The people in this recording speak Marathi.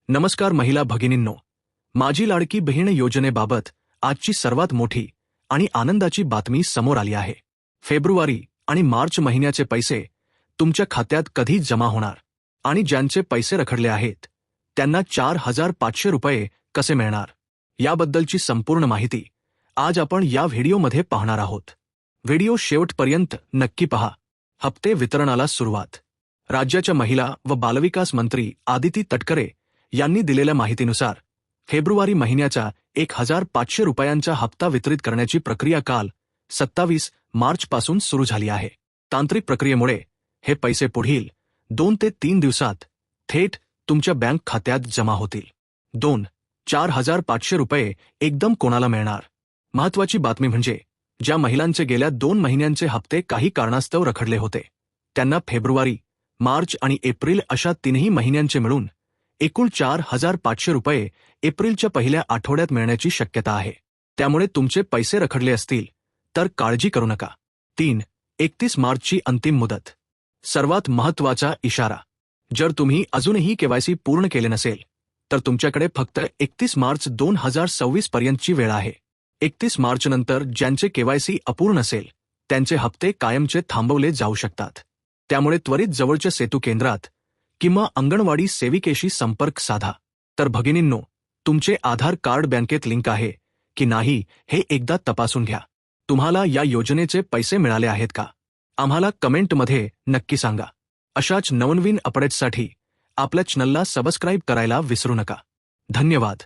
नमस्कार महिला भगिनींनो, माझी लाडकी बहीण योजनेबाबत आजची सर्वात मोठी आणि आनंदाची बातमी समोर आली आहे। फेब्रुवारी आणि मार्च महिन्याचे पैसे तुमच्या खात्यात कधी जमा होणार आणि ज्यांचे पैसे रखडले आहेत त्यांना 4500 रुपये कसे मिळणार याबद्दलची संपूर्ण माहिती आज आपण या व्हिडिओमध्ये पाहणार आहोत। व्हिडिओ शेवटपर्यंत नक्की पहा। हप्ते वितरणाला सुरुवात। राज्याच्या महिला व बालविकास मंत्री आदिती तटकरे यांनी दिलेल्या माहितीनुसार फेब्रुवारी महिन्याचा 1500 रुपयांचा हप्ता वितरित करण्याची प्रक्रिया काल 27 मार्चपासून सुरू झाली आहे। तांत्रिक प्रक्रियेमुळे हे पैसे पुढील 2 ते 3 दिवसात थेट तुमच्या बँक खात्यात जमा होतील। 4500 रुपये एकदम कोणाला मिळणार? महत्त्वाची बातमी म्हणजे ज्या महिलांचे गेल्या 2 महिन्यांचे हप्ते काही कारणास्तव रखडले होते त्यांना फेब्रुवारी, मार्च आणि एप्रिल अशा 3ही महिन्यांचे मिळून एकूण 4500 रुपये एप्रिलच्या पहिल्या आठवड्यात मिळण्याची शक्यता आहे। त्यामुळे तुमचे पैसे रखडले असतील तर काळजी करू नका। 31 मार्चची अंतिम मुदत। सर्वात महत्त्वाचा इशारा, जर तुम्ही अजूनही केवायसी पूर्ण केले नसेल तर तुमच्याकडे फक्त 31 मार्च 2026 पर्यंतची वेळ आहे। 31 मार्च नंतर ज्यांचे केवायसी अपूर्ण असेल त्यांचे हप्ते कायमचे थांबवले जाऊ शकतात। त्यामुळे त्वरित जवळच्या सेतू केंद्रात किंवा अंगणवाडी सेविकेशी संपर्क साधा। तर भगिनींनो, तुमचे आधार कार्ड बँकेत लिंक आहे की नाही हे एकदा तपासून घ्या। तुम्हाला या योजनेचे पैसे मिळाले आहेत का? आम्हाला कमेंटमध्ये नक्की सांगा। अशाच नवनवीन अपडेट्ससाठी आपल्या चॅनलला सबस्क्राईब करायला विसरू नका। धन्यवाद।